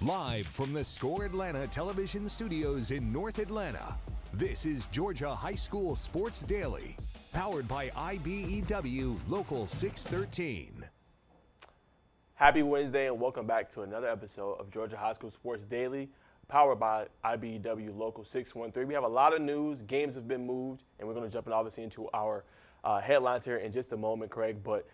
Live from the Score Atlanta television studios in North Atlanta, this is Georgia High School Sports Daily, powered by IBEW Local 613. Happy Wednesday and welcome back to another episode of Georgia High School Sports Daily, powered by IBEW Local 613. We have a lot of news. Games have been moved, and we're going to jump in obviously into our headlines here in just a moment, Craig. But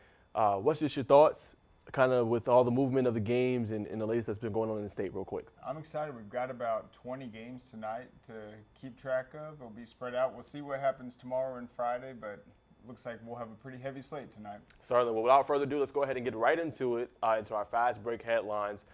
what's just your thoughts kind of with all the movement of the games and the latest that's been going on in the state real quick? I'm excited. We've got about 20 games tonight to keep track of. It'll be spread out. We'll see what happens tomorrow and Friday, but looks like we'll have a pretty heavy slate tonight. Certainly. Well, without further ado, let's go ahead and get right into it, into our fast break headlines.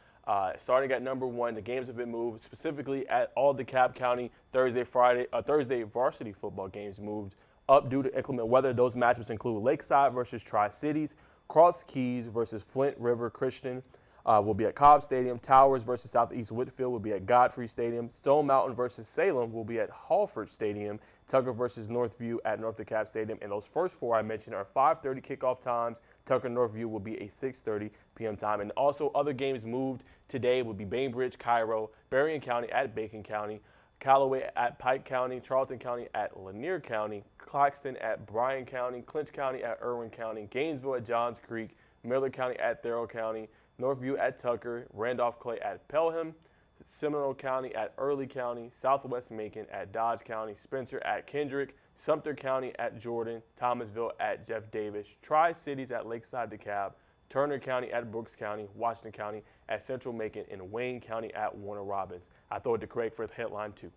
Starting at number one, the games have been moved, specifically at all DeKalb County Thursday varsity football games moved up due to inclement weather. Those matchups include Lakeside versus Tri-Cities, Cross Keys versus Flint River Christian will be at Cobb Stadium. Towers versus Southeast Whitfield will be at Godfrey Stadium. Stone Mountain versus Salem will be at Halford Stadium. Tucker versus Northview at North DeKalb Stadium. And those first four I mentioned are 5:30 kickoff times. Tucker Northview will be a 6:30 p.m. time. And also other games moved today would be Bainbridge, Cairo, Berrien County at Bacon County, Callaway at Pike County, Charlton County at Lanier County, Claxton at Bryan County, Clinch County at Irwin County, Gainesville at Johns Creek, Miller County at Thurl County, Northview at Tucker, Randolph Clay at Pelham, Seminole County at Early County, Southwest Macon at Dodge County, Spencer at Kendrick, Sumter County at Jordan, Thomasville at Jeff Davis, Tri-Cities at Lakeside DeKalb, Turner County at Brooks County, Washington County at Central Macon, and Wayne County at Warner Robins. I throw it to Craig for headline 2.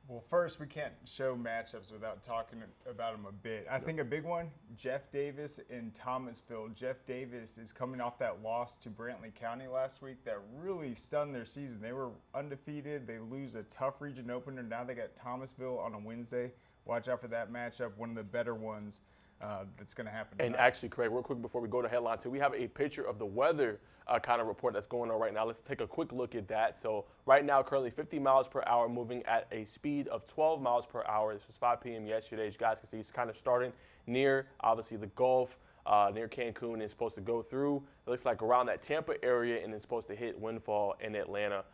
Well, first, we can't show matchups without talking about them a bit. I think a big one, Jeff Davis in Thomasville. Jeff Davis is coming off that loss to Brantley County last week that really stunned their season. They were undefeated. They lose a tough region opener. Now they got Thomasville on a Wednesday. Watch out for that matchup, one of the better ones that's going to happen tonight. And actually, Craig, real quick before we go to headline 2, we have a picture of the weather kind of report that's going on right now. Let's take a quick look at that. So right now, currently 50 miles per hour, moving at a speed of 12 miles per hour. This was 5 p.m. yesterday. As you guys can see, it's kind of starting near, obviously, the Gulf, near Cancun, and it's supposed to go through. It looks like around that Tampa area, and it's supposed to hit windfall in Atlanta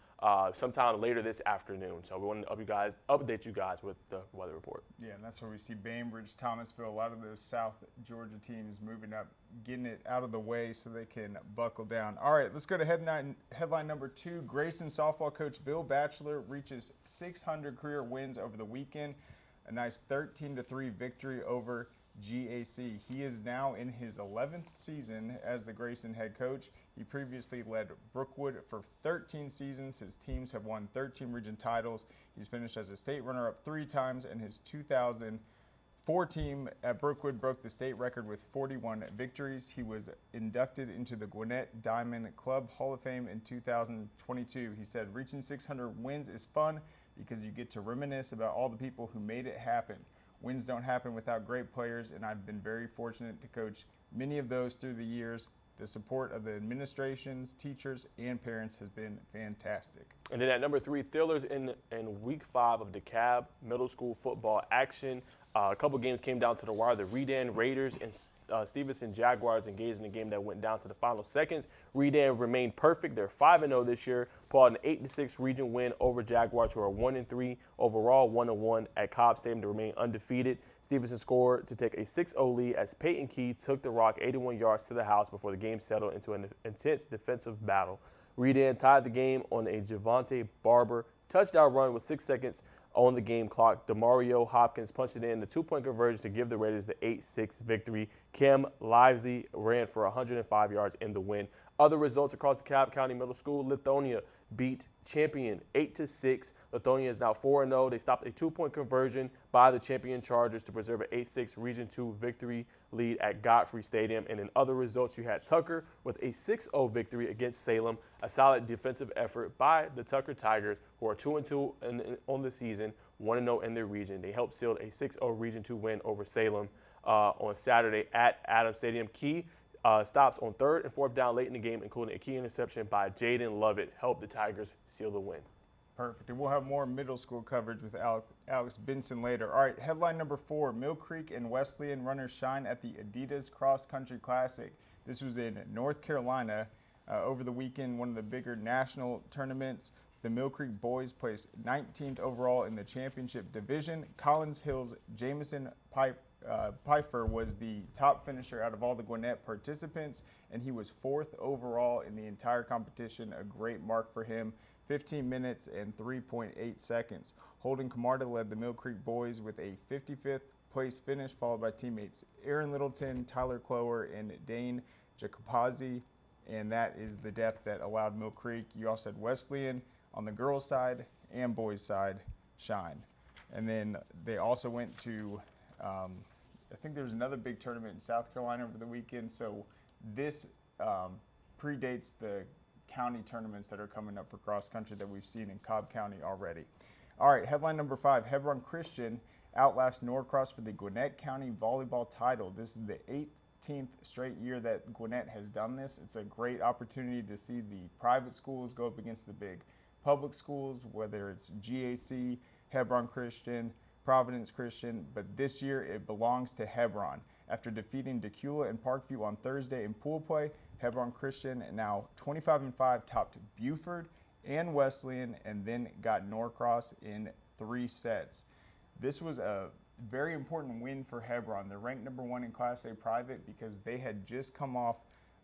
sometime later this afternoon. So we want to update you guys with the weather report. Yeah, and that's where we see Bainbridge, Thomasville, a lot of those South Georgia teams moving up, getting it out of the way so they can buckle down. All right, let's go to headline number 2. Grayson softball coach Bill Batchelor reaches 600 career wins over the weekend. A nice 13-3 victory over GAC. He is now in his 11th season as the Grayson head coach. He previously led Brookwood for 13 seasons. His teams have won 13 region titles. He's finished as a state runner-up 3 times, and his 2004 team at Brookwood broke the state record with 41 victories. He was inducted into the Gwinnett Diamond Club Hall of Fame in 2022. He said, reaching 600 wins is fun because you get to reminisce about all the people who made it happen. Wins don't happen without great players, and I've been very fortunate to coach many of those through the years. The support of the administrations, teachers, and parents has been fantastic. And then at number 3, Steelers in week 5 of DeKalb middle school football action. A couple games came down to the wire. The Redan Raiders and Stevenson Jaguars engaged in a game that went down to the final seconds. Redan remained perfect. They're 5-0 this year. Pulled an 8-6 region win over Jaguars, who are 1-3 overall, 1-1 at Cobb Stadium to remain undefeated. Stevenson scored to take a 6-0 lead as Peyton Key took the rock 81 yards to the house before the game settled into an intense defensive battle. Redan tied the game on a Javante Barber touchdown run with 6 seconds on the game clock. DeMario Hopkins punched it in the 2-point conversion to give the Raiders the 8-6 victory. Kim Livesey ran for 105 yards in the win. Other results across the DeKalb County Middle School: Lithonia beat Champion 8-6. Lithonia is now 4-0. They stopped a 2-point conversion by the Champion Chargers to preserve an 8-6 Region 2 victory lead at Godfrey Stadium. And in other results, you had Tucker with a 6-0 victory against Salem, a solid defensive effort by the Tucker Tigers, who are 2-2 on the season, 1-0 in their region. They helped seal a 6-0 Region 2 win over Salem on Saturday at Adams Stadium. Key stops on 3rd and 4th down late in the game, including a key interception by Jaden Lovett, helped the Tigers seal the win. Perfect. And we'll have more middle school coverage with Alex Benson later. All right, headline number 4, Mill Creek and Wesleyan runners shine at the Adidas Cross Country Classic. This was in North Carolina. over the weekend, one of the bigger national tournaments. The Mill Creek boys placed 19th overall in the championship division. Collins Hill's Jamison Pfeiffer was the top finisher out of all the Gwinnett participants, and he was 4th overall in the entire competition, a great mark for him, 15 minutes and 3.8 seconds. Holden Camarda led the Mill Creek boys with a 55th place finish, followed by teammates Aaron Littleton, Tyler Clower, and Dane Jacopazzi, and that is the depth that allowed Mill Creek. You also had Wesleyan on the girls' side and boys' side shine. And then they also went to, I think there was another big tournament in South Carolina over the weekend. So this predates the county tournaments that are coming up for cross country that we've seen in Cobb County already. All right, headline number 5, Hebron Christian outlast Norcross for the Gwinnett County volleyball title. This is the 18th straight year that Gwinnett has done this. It's a great opportunity to see the private schools go up against the big public schools, whether it's GAC, Hebron Christian, Providence Christian, but this year it belongs to Hebron. After defeating Decula and Parkview on Thursday in pool play, Hebron Christian, now 25-5, topped Buford and Wesleyan, and then got Norcross in 3 sets. This was a very important win for Hebron. They're ranked number 1 in Class A private because they had just come off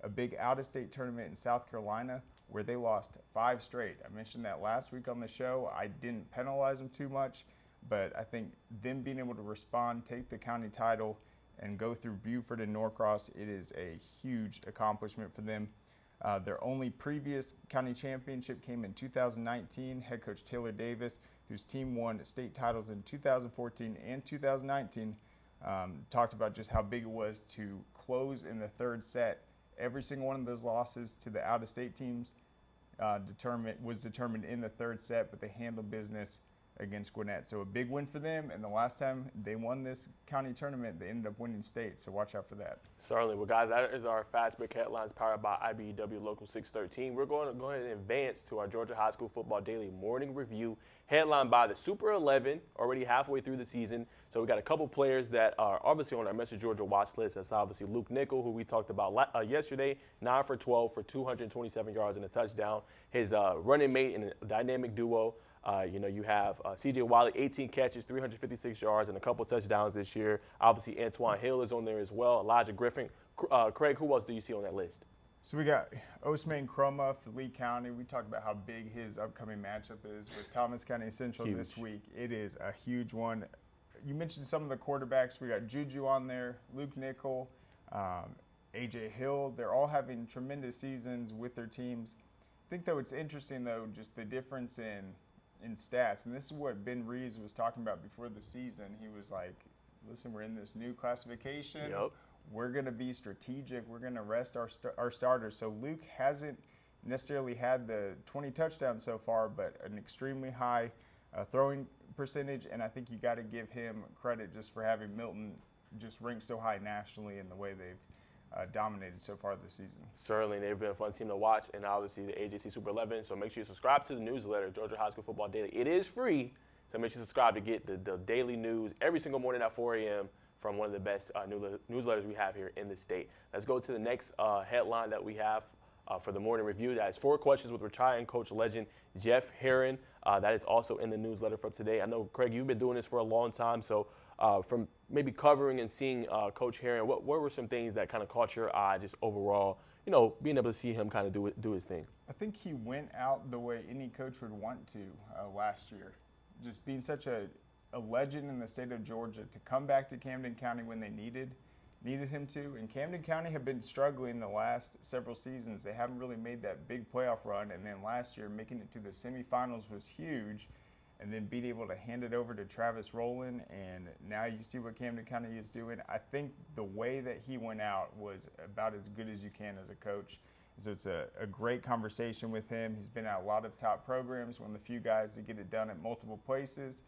a big out-of-state tournament in South Carolina where they lost 5 straight. I mentioned that last week on the show. I didn't penalize them too much, but I think them being able to respond, take the county title, and go through Buford and Norcross, it is a huge accomplishment for them. Their only previous county championship came in 2019. Head coach Taylor Davis, whose team won state titles in 2014 and 2019, talked about just how big it was to close in the 3rd set. Every single one of those losses to the out-of-state teams was determined in the 3rd set, but they handled business against Gwinnett. So a big win for them, and the last time they won this county tournament, they ended up winning state, so watch out for that. Certainly. Well, guys, that is our Fast Break headlines powered by IBEW Local 613. We're going to go ahead and advance to our Georgia High School Football Daily Morning Review, headlined by the Super 11, already halfway through the season. So we got a couple players that are obviously on our Message Georgia watch list. That's obviously Luke Nickel, who we talked about yesterday, 9 for 12 for 227 yards and a touchdown. His running mate in a dynamic duo. You have C.J. Wiley, 18 catches, 356 yards, and a couple touchdowns this year. Obviously, Antoine Hill is on there as well. Elijah Griffin. Craig, who else do you see on that list? So we got Osman Croma for Lee County. We talked about how big his upcoming matchup is with Thomas County Central this week. It is a huge one. You mentioned some of the quarterbacks. We got Juju on there, Luke Nickel, A.J. Hill. They're all having tremendous seasons with their teams. I think, though, it's interesting, though, just the difference in stats. And this is what Ben Reeves was talking about before the season. He was like, listen, we're in this new classification. Yep. We're going to be strategic. We're going to rest our starters. So Luke hasn't necessarily had the 20 touchdowns so far, but an extremely high throwing percentage. And I think you got to give him credit just for having Milton just ranked so high nationally in the way they've dominated so far this season. Certainly, they've been a fun team to watch, and obviously the AJC Super 11. So make sure you subscribe to the newsletter, Georgia High School Football Daily. It is free, so make sure you subscribe to get the daily news every single morning at 4 a.m. from one of the best newsletters we have here in the state. Let's go to the next headline that we have for the morning review. That is 4 questions with retiring coach legend Jeff Herron. That is also in the newsletter from today. I know, Craig, you've been doing this for a long time, so from maybe covering and seeing Coach Herron, what were some things that kind of caught your eye just overall, being able to see him kind of do his thing? I think he went out the way any coach would want to last year. Just being such a legend in the state of Georgia, to come back to Camden County when they needed him to. And Camden County have been struggling the last several seasons. They haven't really made that big playoff run. And then last year, making it to the semifinals was huge. And then being able to hand it over to Travis Rowland, and now you see what Camden County is doing. I think the way that he went out was about as good as you can as a coach. So it's a great conversation with him. He's been at a lot of top programs, one of the few guys to get it done at multiple places.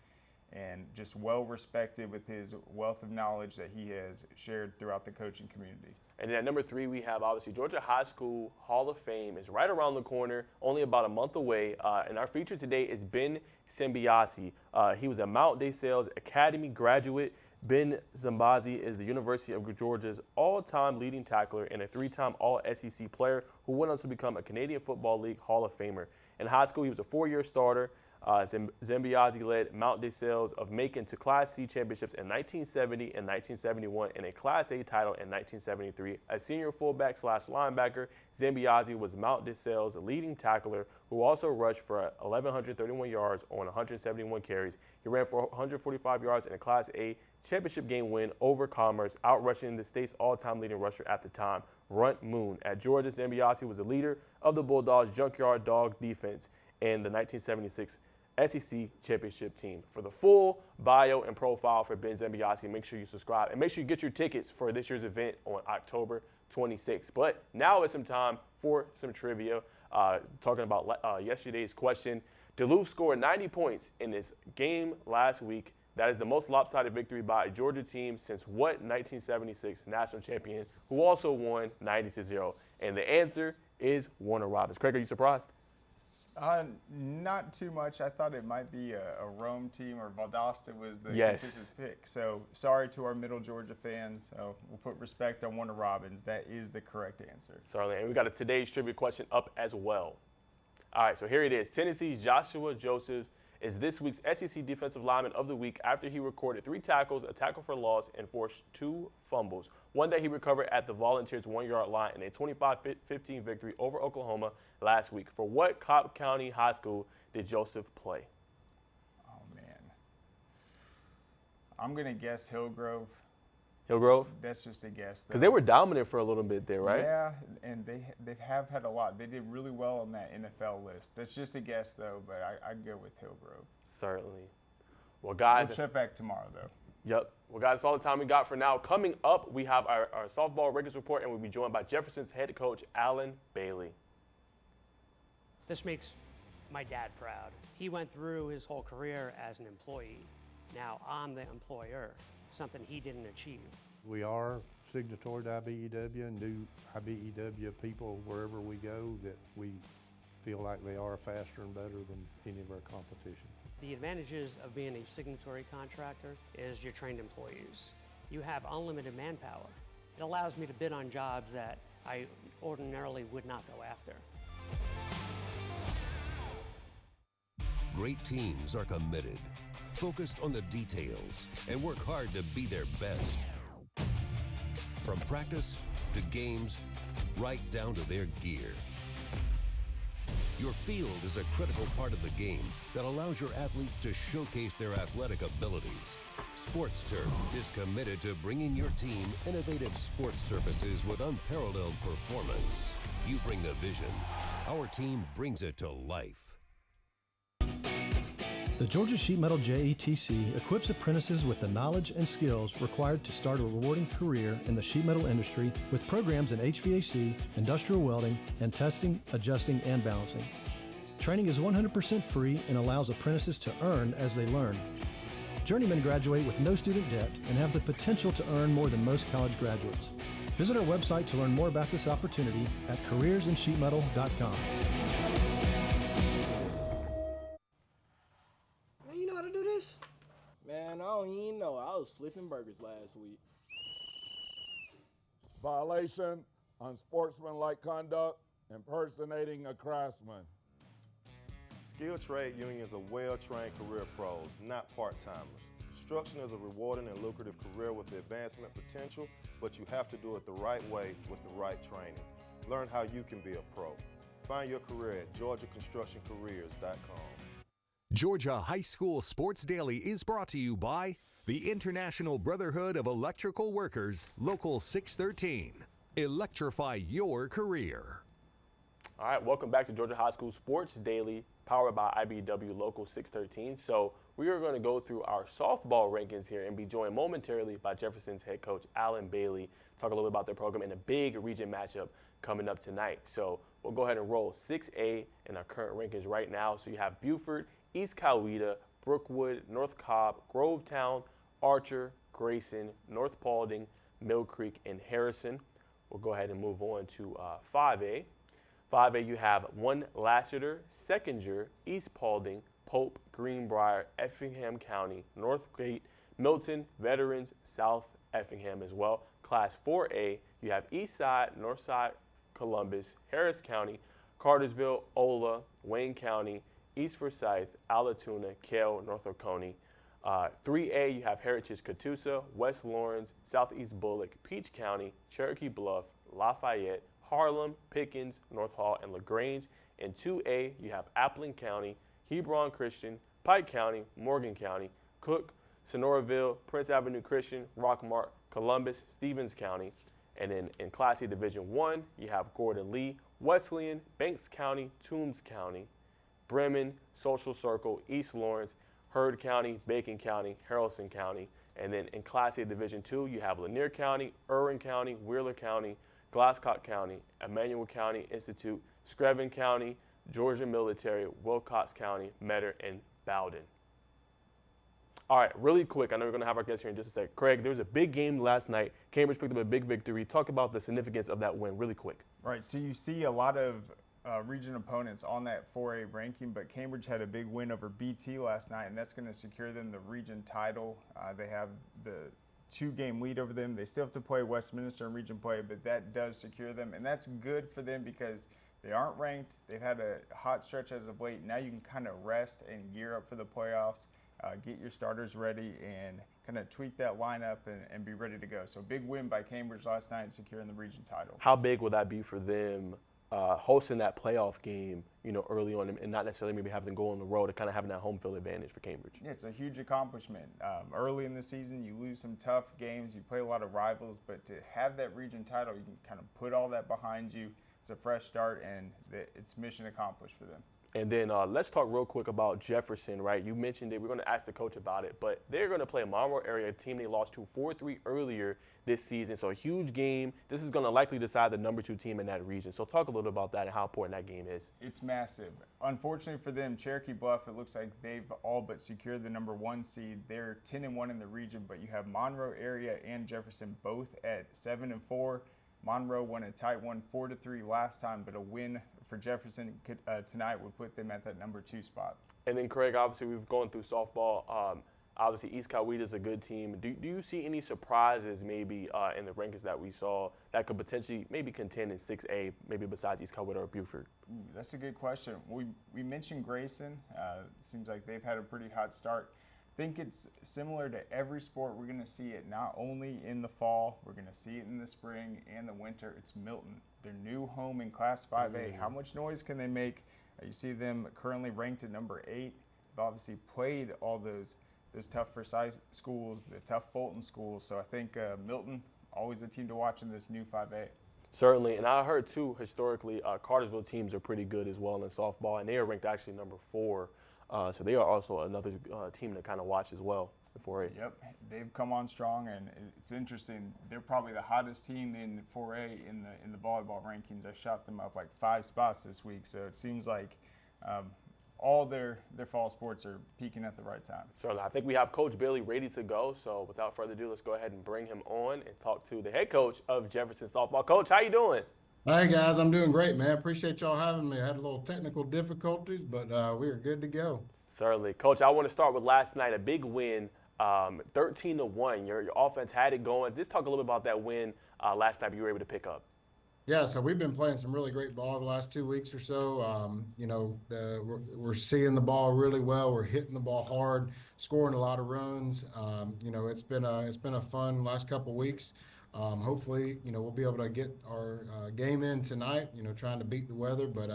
and just well respected with his wealth of knowledge that he has shared throughout the coaching community. And then at number 3, we have obviously Georgia High School Hall of Fame is right around the corner, only about a month away. And our feature today is Ben Zambiasi. He was a Mount DeSales Academy graduate. Ben Zambiasi is the University of Georgia's all-time leading tackler and a 3-time All-SEC player who went on to become a Canadian Football League Hall of Famer. In high school, he was a 4-year starter. Zambiasi led Mount DeSales of Macon to Class C championships in 1970 and 1971 and a Class A title in 1973. A senior fullback / linebacker, Zambiasi was Mount DeSales' leading tackler who also rushed for 1,131 yards on 171 carries. He ran for 145 yards in a Class A championship game win over Commerce, outrushing the state's all-time leading rusher at the time, Runt Moon. At Georgia, Zambiasi was a leader of the Bulldogs' Junkyard Dog defense in the 1976 SEC championship team. For the full bio and profile for Ben Zambiasi, make sure you subscribe and make sure you get your tickets for this year's event on October 26th. But now it's some time for some trivia. Talking about yesterday's question, Duluth scored 90 points in this game last week. That is the most lopsided victory by a Georgia team since what 1976 national champion who also won 90-0? And the answer is Warner Robins. Craig, are you surprised? Not too much. I thought it might be a Rome team, or Valdosta was the Yes. consensus pick. So sorry to our Middle Georgia fans. We'll put respect on Warner Robins. That is the correct answer. Certainly. And we got a today's trivia question up as well. All right, so here it is. Tennessee's Joshua Joseph is this week's SEC Defensive Lineman of the Week after he recorded 3 tackles, a tackle for loss, and forced 2 fumbles. One that he recovered at the Volunteers' 1-yard line in a 25-15 victory over Oklahoma last week. For what Cobb County High School did Joseph play? Oh, man. I'm going to guess Hillgrove. Hillgrove? That's just a guess, though. Because they were dominant for a little bit there, right? Yeah, and they have had a lot. They did really well on that NFL list. That's just a guess, though, but I'd go with Hillgrove. Certainly. Well, guys. We'll check back tomorrow, though. Yep. Well, guys, that's all the time we got for now. Coming up, we have our softball Rankings report, and we'll be joined by Jefferson's head coach, Alan Bailey. This makes my dad proud. He went through his whole career as an employee. Now I'm the employer, something he didn't achieve. We are signatory to IBEW and do IBEW people wherever we go that we feel like they are faster and better than any of our competition. The advantages of being a signatory contractor is you're trained employees. You have unlimited manpower. It allows me to bid on jobs that I ordinarily would not go after. Great teams are committed, focused on the details, and work hard to be their best. From practice to games, right down to their gear. Your field is a critical part of the game that allows your athletes to showcase their athletic abilities. Sports Turf is committed to bringing your team innovative sports surfaces with unparalleled performance. You bring the vision. Our team brings it to life. The Georgia Sheet Metal JETC equips apprentices with the knowledge and skills required to start a rewarding career in the sheet metal industry with programs in HVAC, industrial welding, and testing, adjusting, and balancing. Training is 100% free and allows apprentices to earn as they learn. Journeymen graduate with no student debt and have the potential to earn more than most college graduates. Visit our website to learn more about this opportunity at careersinsheetmetal.com. Man, I don't even know. I was flipping burgers last week. Violation, unsportsmanlike conduct, impersonating a craftsman. Skilled trade unions are well-trained career pros, not part-timers. Construction is a rewarding and lucrative career with advancement potential, but you have to do it the right way with the right training. Learn how you can be a pro. Find your career at GeorgiaConstructionCareers.com. Georgia High School Sports Daily is brought to you by the International Brotherhood of Electrical Workers, Local 613. Electrify your career. All right, welcome back to Georgia High School Sports Daily, powered by IBEW Local 613. So we are going to go through our softball rankings here and be joined momentarily by Jefferson's head coach, Alan Bailey, talk a little bit about their program and a big region matchup coming up tonight. So we'll go ahead and roll 6A in our current rankings right now. So you have Buford, East Coweta, Brookwood, North Cobb, Grovetown, Archer, Grayson, North Paulding, Mill Creek, and Harrison. We'll go ahead and move on to 5A. 5A, you have 1 Lassiter, Seconder, East Paulding, Pope, Greenbrier, Effingham County, North Gate, Milton, Veterans, South Effingham as well. Class 4A, you have East Side, North Side, Columbus, Harris County, Cartersville, Ola, Wayne County, East Forsyth, Alatoona, Cale, North Oconee. 3A, you have Heritage Catoosa, West Lawrence, Southeast Bullock, Peach County, Cherokee Bluff, Lafayette, Harlem, Pickens, North Hall, and LaGrange. And 2A, you have Appling County, Hebron Christian, Pike County, Morgan County, Cook, Sonoraville, Prince Avenue Christian, Rockmart, Columbus, Stevens County. And then in Class A Division 1, you have Gordon Lee, Wesleyan, Banks County, Toombs County, Bremen, Social Circle, East Lawrence, Heard County, Bacon County, Haralson County. And then in Class A Division 2, you have Lanier County, Irwin County, Wheeler County, Glasscock County, Emmanuel County Institute, Screven County, Georgia Military, Wilcox County, Metter, and Bowden. All right, really quick, I know we're going to have our guest here in just a sec. Craig, there was a big game last night. Cambridge picked up a big victory. Talk about the significance of that win really quick. Right, so you see a lot of region opponents on that 4A ranking, but Cambridge had a big win over BT last night, and that's going to secure them the region title. They have the 2-game lead over them. They still have to play Westminster in region play, but that does secure them, and that's good for them because they aren't ranked. They've had a hot stretch as of late. Now you can kind of rest and gear up for the playoffs, get your starters ready, and kind of tweak that lineup and be ready to go. So big win by Cambridge last night, securing the region title. How big will that be for them hosting that playoff game, early on and not necessarily maybe having to go on the road to kind of having that home field advantage for Cambridge? Yeah, it's a huge accomplishment. Early in the season, you lose some tough games, you play a lot of rivals, but to have that region title, you can kind of put all that behind you. It's a fresh start, and it's mission accomplished for them. And then let's talk real quick about Jefferson, right? You mentioned it. We're going to ask the coach about it, but they're going to play a Monroe area team they lost to 4-3 earlier this season. So a huge game. This is going to likely decide the number 2 team in that region. So talk a little about that and how important that game is. It's massive. Unfortunately for them, Cherokee Bluff, it looks like they've all but secured the number 1 seed. They're 10-1 in the region, but you have Monroe area and Jefferson both at 7-4. Monroe won a tight one, 4-3 last time, but a win for Jefferson tonight would put them at that number 2 spot. And then, Craig, obviously we've gone through softball. Obviously, East Coweta is a good team. Do you see any surprises maybe in the rankings that we saw that could potentially maybe contend in 6A, maybe besides East Coweta or Buford? Ooh, that's a good question. We mentioned Grayson. It seems like they've had a pretty hot start. I think it's similar to every sport. We're going to see it not only in the fall, we're going to see it in the spring and the winter. It's Milton, their new home in Class 5A. How much noise can they make? You see them currently ranked at number 8. They've obviously played all those tough Forsyth schools, the tough Fulton schools. So I think Milton, always a team to watch in this new 5A. Certainly, and I heard too, historically, Cartersville teams are pretty good as well in softball, and they are ranked actually number 4. So they are also another team to kind of watch as well in 4A. Yep, they've come on strong, and it's interesting. They're probably the hottest team in 4A in the volleyball rankings. I shot them up like 5 spots this week, so it seems like all their fall sports are peaking at the right time. Certainly, I think we have Coach Bailey ready to go. So without further ado, let's go ahead and bring him on and talk to the head coach of Jefferson softball. Coach, how you doing? Hey guys, I'm doing great, man. Appreciate y'all having me. I had a little technical difficulties, but we are good to go. Certainly. Coach, I want to start with last night, a big win, 13-1. Your offense had it going. Just talk a little bit about that win last night you were able to pick up. Yeah, so we've been playing some really great ball the last 2 weeks or so. We're seeing the ball really well. We're hitting the ball hard, scoring a lot of runs. It's been a fun last couple weeks. Hopefully, we'll be able to get our game in tonight, trying to beat the weather. But,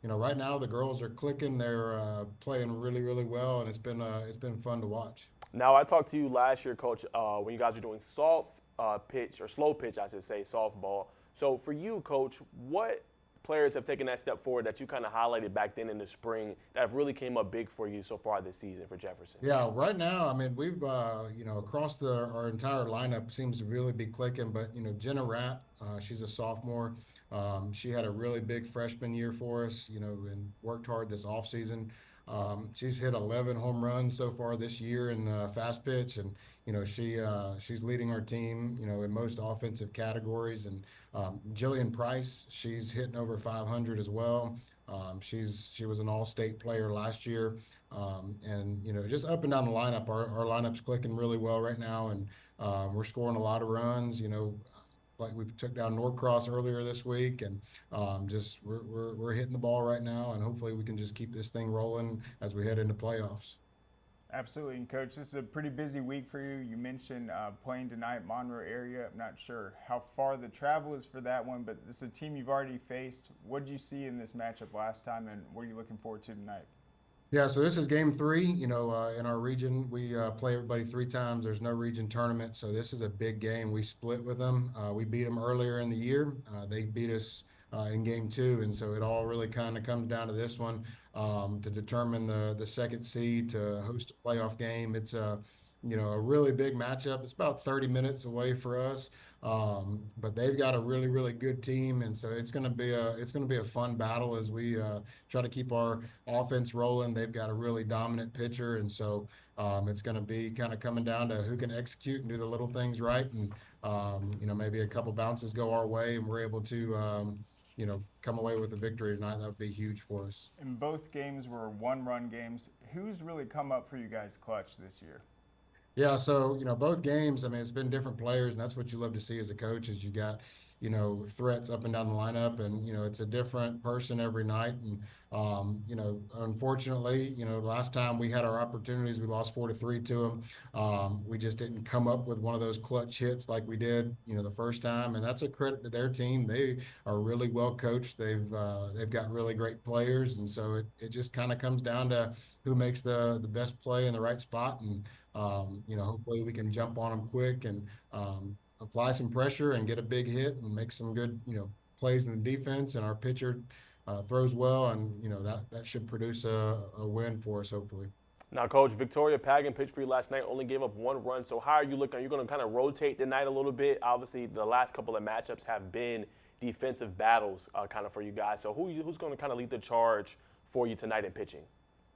right now the girls are clicking. They're playing really, really well, and it's been fun to watch. Now, I talked to you last year, Coach, when you guys were doing soft pitch, or slow pitch, I should say, softball. So for you, Coach, what players have taken that step forward that you kind of highlighted back then in the spring that have really came up big for you so far this season for Jefferson? Yeah, right now, I mean, we've, across our entire lineup seems to really be clicking. But, Jenna Rapp, she's a sophomore. She had a really big freshman year for us, and worked hard this offseason. She's hit 11 home runs so far this year in fast pitch, and she's leading our team in most offensive categories. And Jillian Price, she's hitting over 500 as well. She was an all-state player last year, and just up and down the lineup, our lineup's clicking really well right now, and we're scoring a lot of runs. Like we took down Norcross earlier this week, and just we're hitting the ball right now, and hopefully we can just keep this thing rolling as we head into playoffs. Absolutely. And Coach, this is a pretty busy week for you. You mentioned playing tonight, Monroe area. I'm not sure how far the travel is for that one, but this is a team you've already faced. What did you see in this matchup last time, and what are you looking forward to tonight? Yeah, so this is game 3. In our region, we play everybody 3 times. There's no region tournament, so this is a big game. We split with them. We beat them earlier in the year. They beat us in game 2, and so it all really kind of comes down to this one to determine the second seed to host a playoff game. It's a really big matchup. It's about 30 minutes away for us. But they've got a really, really good team, and so it's going to be a fun battle as we try to keep our offense rolling. They've got a really dominant pitcher, and so it's going to be kind of coming down to who can execute and do the little things right, and maybe a couple bounces go our way, and we're able to come away with a victory tonight. That would be huge for us. And both games were one-run games. Who's really come up for you guys clutch this year? Yeah, so, both games, it's been different players, and that's what you love to see as a coach is you got, threats up and down the lineup, and, it's a different person every night. And, unfortunately, last time we had our opportunities, we lost 4-3 to them. We just didn't come up with one of those clutch hits like we did, the first time. And that's a credit to their team. They are really well coached. They've got really great players. And so it just kind of comes down to who makes the best play in the right spot. And, hopefully we can jump on them quick and apply some pressure and get a big hit and make some good, plays in the defense. And our pitcher throws well, and, that should produce a win for us, hopefully. Now, Coach, Victoria Pagan pitched for you last night, only gave up 1 run. So how are you looking? Are you going to kind of rotate tonight a little bit? Obviously, the last couple of matchups have been defensive battles kind of for you guys. So who's going to kind of lead the charge for you tonight in pitching?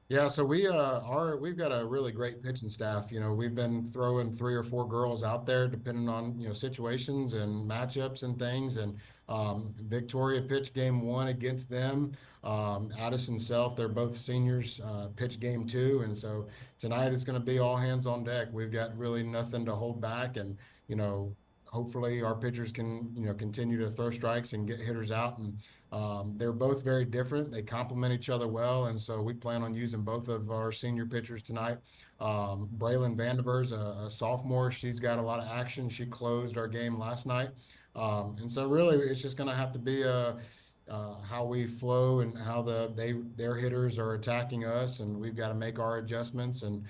Yeah, so we've got a really great pitching staff. We've been throwing 3 or 4 girls out there depending on situations and matchups and things. And Victoria pitched game 1 against them. Addison Self, they're both seniors, pitched game 2, and so tonight it's going to be all hands on deck. We've got really nothing to hold back, and hopefully our pitchers can continue to throw strikes and get hitters out. And they're both very different. They complement each other well, and so we plan on using both of our senior pitchers tonight. Braylon Vandiver's a sophomore. She's got a lot of action. She closed our game last night. And so really it's just going to have to be how we flow and how their hitters are attacking us, and we've got to make our adjustments and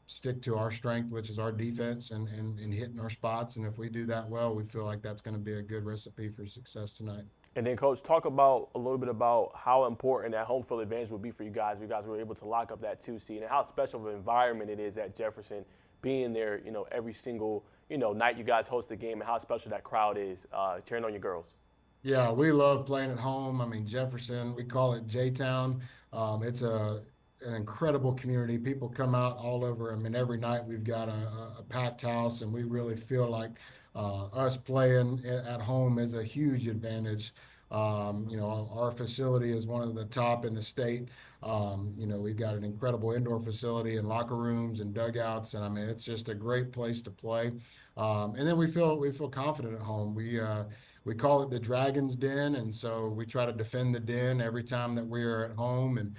stick to our strength, which is our defense and hitting our spots. And if we do that well, we feel like that's going to be a good recipe for success tonight. And then, Coach, talk about a little bit about how important that home field advantage would be for you guys. You guys were able to lock up that 2 seed, and how special of an environment it is at Jefferson, being there, every single, night you guys host the game, and how special that crowd is cheering on your girls. Yeah, we love playing at home. Jefferson, we call it J-Town. It's an incredible community. People come out all over. Every night we've got a packed house, and we really feel like us playing at home is a huge advantage. Our facility is one of the top in the state. We've got an incredible indoor facility and locker rooms and dugouts, and it's just a great place to play. And then we feel confident at home. We call it the Dragon's Den, and so we try to defend the den every time that we are at home. And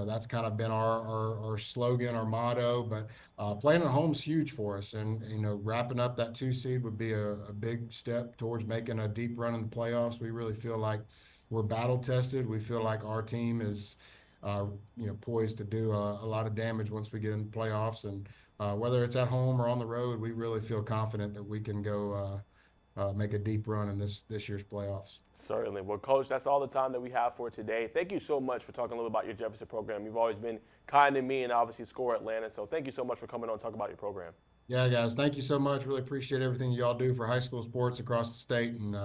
that's kind of been our slogan, our motto. But playing at home is huge for us, and wrapping up that 2 seed would be a big step towards making a deep run in the playoffs. We really feel like we're battle tested. We feel like our team is poised to do a lot of damage once we get in the playoffs. And whether it's at home or on the road, we really feel confident that we can go make a deep run in this year's playoffs. Certainly. Well, Coach, that's all the time that we have for today. Thank you so much for talking a little about your Jefferson program. You've always been kind to me and obviously Score Atlanta. So thank you so much for coming on and talking about your program. Yeah, guys, thank you so much. Really appreciate everything y'all do for high school sports across the state, and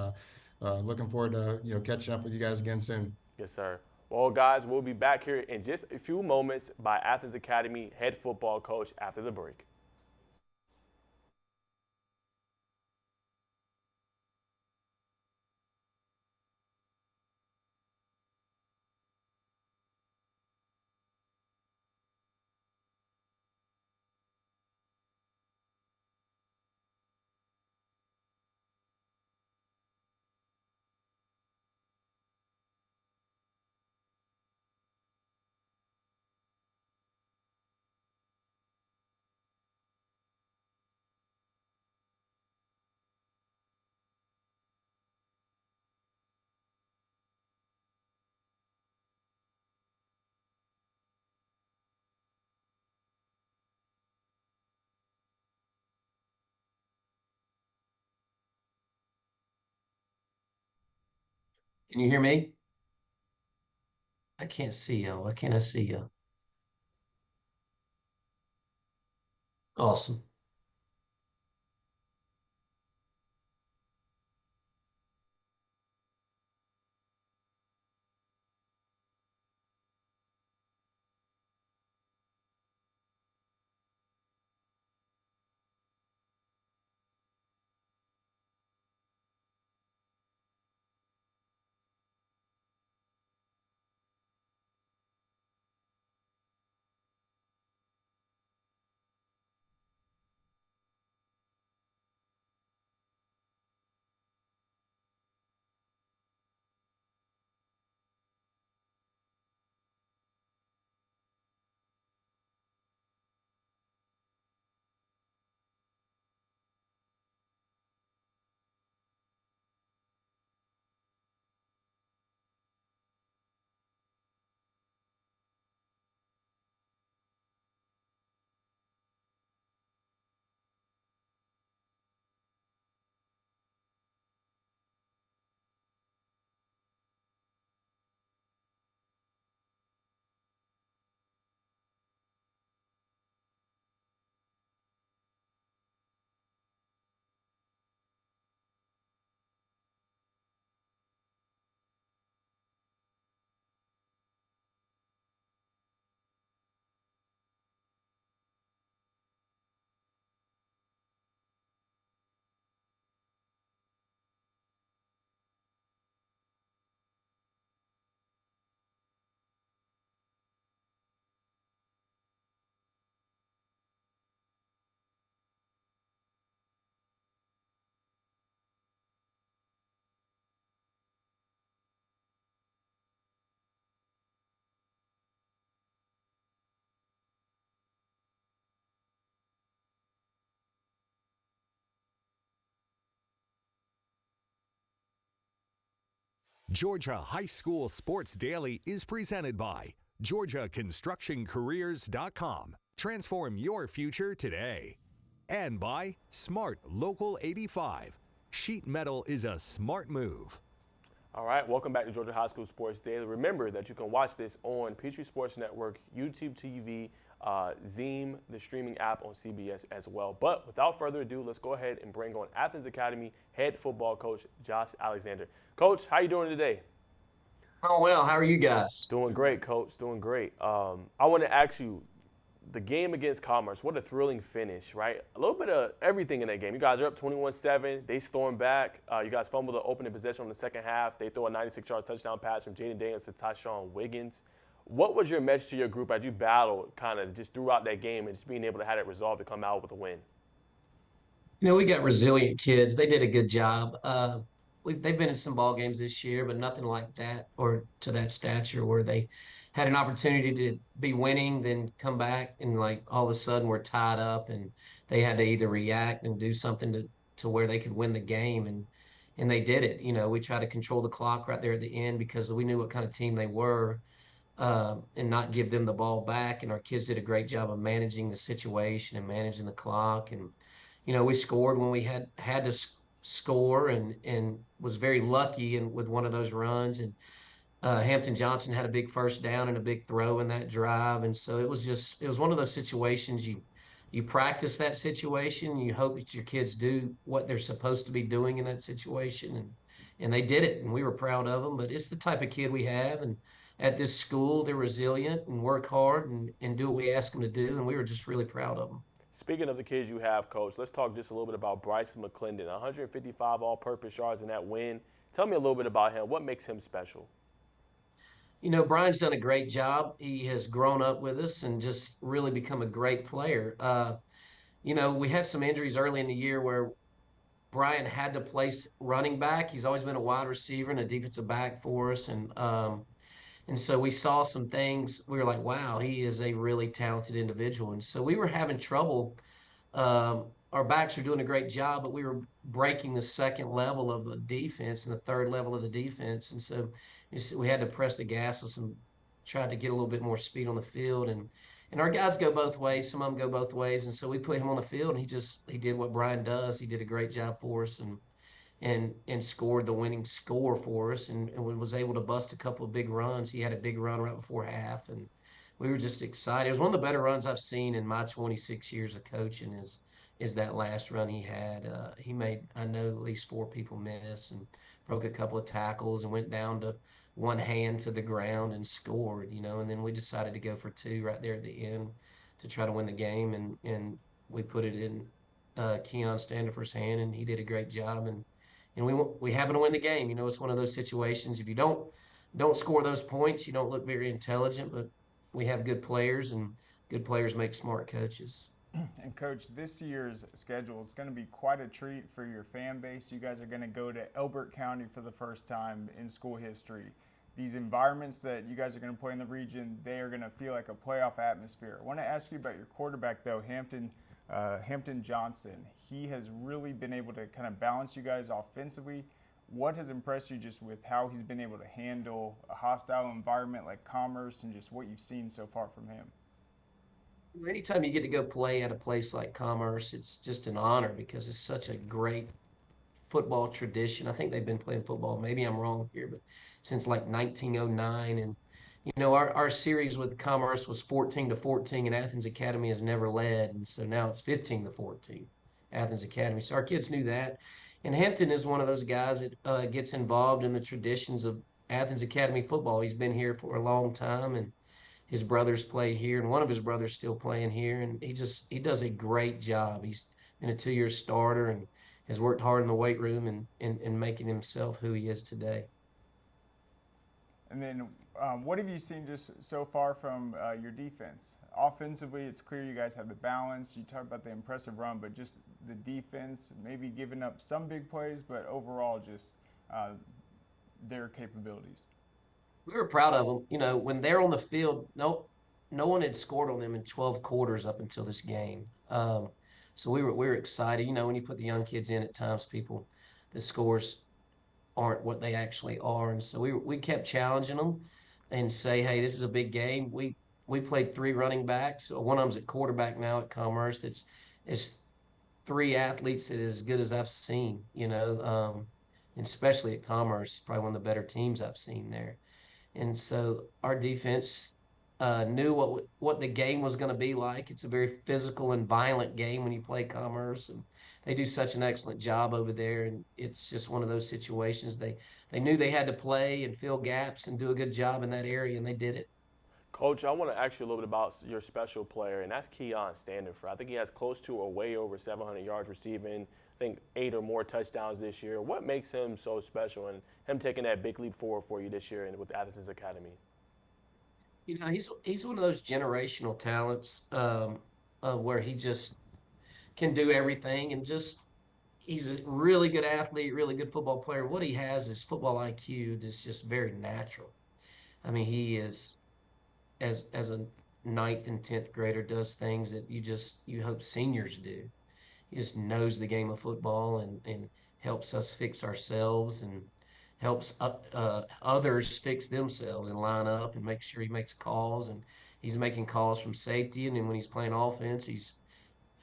looking forward to catching up with you guys again soon. Yes, sir. Well, guys, we'll be back here in just a few moments by Athens Academy head football coach after the break. Can you hear me? I can't see you. Why can't I see you? Awesome. Georgia High School Sports Daily is presented by GeorgiaConstructionCareers.com. Transform your future today. And by Smart Local 85. Sheet metal is a smart move. All right, welcome back to Georgia High School Sports Daily. Remember that you can watch this on Peachtree Sports Network, YouTube TV, Zeem, the streaming app on CBS as well. But without further ado, let's go ahead and bring on Athens Academy head football coach Josh Alexander. Coach, how you doing today? Oh, well, how are you guys? Doing great, Coach, doing great. I want to ask you, the game against Commerce, what a thrilling finish, right? A little bit of everything in that game. You guys are up 21-7. They storm back. You guys fumble the opening possession on the second half. They throw a 96-yard touchdown pass from Jaden Daniels to Tyshawn Wiggins. What was your message to your group as you battled kind of just throughout that game and just being able to have it resolved to come out with a win? You know, we got resilient kids. They did a good job. They've been in some ball games this year, but nothing like that or to that stature where they had an opportunity to be winning, then come back and like all of a sudden we're tied up and they had to either react and do something to where they could win the game. And they did it. You know, we tried to control the clock right there at the end because we knew what kind of team they were. And not give them the ball back. And our kids did a great job of managing the situation and managing the clock. And, you know, we scored when we had to score and was very lucky and with one of those runs. And Hampton Johnson had a big first down and a big throw in that drive. And so it was one of those situations you practice that situation. You hope that your kids do what they're supposed to be doing in that situation. And they did it, and we were proud of them. But it's the type of kid we have, and at this school. They're resilient and work hard and do what we ask them to do, and we were just really proud of them. Speaking of the kids you have, Coach, let's talk just a little bit about Bryson McClendon. 155 all-purpose yards in that win. Tell me a little bit about him. What makes him special? You know, Brian's done a great job. He has grown up with us and just really become a great player. You know, we had some injuries early in the year where Brian had to place running back. He's always been a wide receiver and a defensive back for us, and so we saw some things. We were like, wow, he is a really talented individual. And so we were having trouble. Our backs were doing a great job, but we were breaking the second level of the defense and the third level of the defense. And so we had to press the gas with some, tried to get a little bit more speed on the field. And our guys go both ways. Some of them go both ways. And so we put him on the field, and he did what Brian does. He did a great job for us and scored the winning score for us and was able to bust a couple of big runs. He had a big run right before half, and we were just excited. It was one of the better runs I've seen in my 26 years of coaching is that last run he had. He made, I know, at least 4 people miss and broke a couple of tackles and went down to one hand to the ground and scored, you know, and then we decided to go for 2 right there at the end to try to win the game, and we put it in Keon Standifer's hand, and he did a great job, and we happen to win the game. You know, it's one of those situations. If you don't score those points, you don't look very intelligent, but we have good players, and good players make smart coaches. And Coach, this year's schedule is going to be quite a treat for your fan base. You guys are going to go to Elbert County for the first time in school history. These environments that you guys are going to play in the region, they are going to feel like a playoff atmosphere. I want to ask you about your quarterback, though, Hampton Johnson. He has really been able to kind of balance you guys offensively. What has impressed you just with how he's been able to handle a hostile environment like Commerce and just what you've seen so far from him? Anytime you get to go play at a place like Commerce, it's just an honor because it's such a great football tradition. I think they've been playing football, maybe I'm wrong here, but since like 1909. And, you know, our series with Commerce was 14-14, and Athens Academy has never led. And so now it's 15-14, Athens Academy. So our kids knew that. And Hampton is one of those guys that gets involved in the traditions of Athens Academy football. He's been here for a long time, and his brothers play here, and one of his brothers still playing here, and he does a great job. He's been a 2-year starter and has worked hard in the weight room and making himself who he is today. And then what have you seen just so far from your defense? Offensively, it's clear you guys have the balance. You talked about the impressive run, but just the defense, maybe giving up some big plays, but overall just their capabilities. We were proud of them. You know, when they're on the field, no one had scored on them in 12 quarters up until this game. So we were excited. You know, when you put the young kids in, at times the scores aren't what they actually are, and so we kept challenging them and say, hey, this is a big game. We played 3 running backs. One of them's at quarterback now at Commerce. It's 3 athletes that is as good as I've seen. You know, and especially at Commerce, probably one of the better teams I've seen there. And so our defense knew what the game was going to be like. It's a very physical and violent game when you play Commerce, and they do such an excellent job over there. And it's just one of those situations they knew they had to play and fill gaps and do a good job in that area, and they did it. Coach, I want to ask you a little bit about your special player, and that's Keon Standifer. I think he has close to or way over 700 yards receiving. I think 8 or more touchdowns this year. What makes him so special and him taking that big leap forward for you this year with Athens Academy? You know, he's one of those generational talents where he just can do everything, and he's a really good athlete, really good football player. What he has is football IQ that's just very natural. I mean, he is, as a 9th and 10th grader, does things that you hope seniors do. He just knows the game of football and helps us fix ourselves and helps others fix themselves and line up and make sure he makes calls. And he's making calls from safety. And then when he's playing offense, he's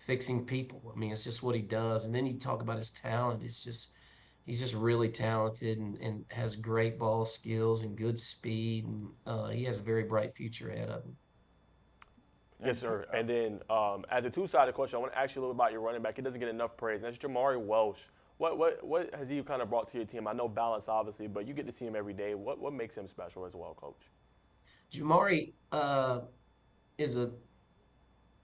fixing people. I mean, it's just what he does. And then you talk about his talent. He's just really talented and has great ball skills and good speed. And he has a very bright future ahead of him. Yes, sir. And then as a two-sided question, I want to ask you a little about your running back. He doesn't get enough praise. And that's Jamari Welsh. What has he kind of brought to your team? I know balance, obviously, but you get to see him every day. What makes him special as well, Coach? Jamari is a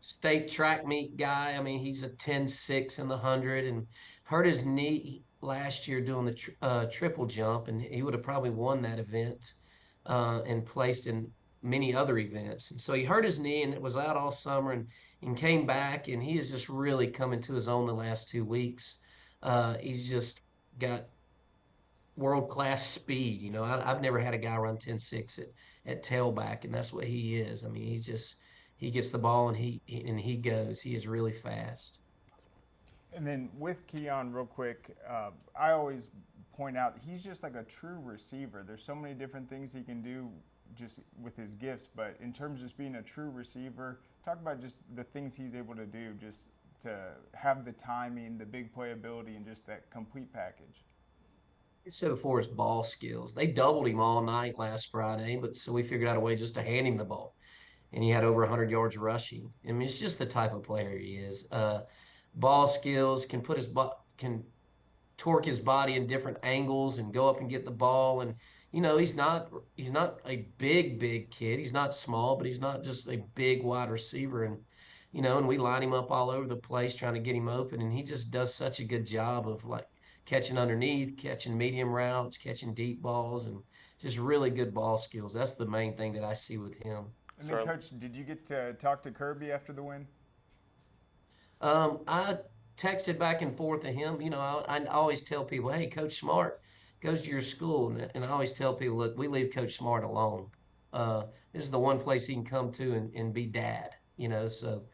state track meet guy. I mean, he's a 10.6 in the 100 and hurt his knee last year doing the triple jump, and he would have probably won that event and placed in many other events. And so he hurt his knee and it was out all summer and came back, and he is just really coming to his own the last 2 weeks. He's just got world-class speed. You know, I've never had a guy run 10.6 at tailback, and that's what he is. I mean, he gets the ball and he goes. He is really fast. And then with Keon, real quick, I always point out he's just like a true receiver. There's so many different things he can do just with his gifts, but in terms of just being a true receiver, talk about just the things he's able to do, just to have the timing, the big playability, and just that complete package. So for his ball skills, they doubled him all night last Friday, but so we figured out a way just to hand him the ball, and he had over 100 yards rushing. I mean, it's just the type of player he is. Ball skills, can torque his body in different angles and go up and get the ball. And you know, he's not a big kid. He's not small, but he's not just a big wide receiver. And you know, and we line him up all over the place trying to get him open, and he just does such a good job of like catching underneath, catching medium routes, catching deep balls, and just really good ball skills. That's the main thing that I see with him. And then, Coach, did you get to talk to Kirby after the win? I texted back and forth to him. You know, I always tell people, hey, Coach Smart goes to your school. And I always tell people, look, we leave Coach Smart alone. This is the one place he can come to and be dad, you know. So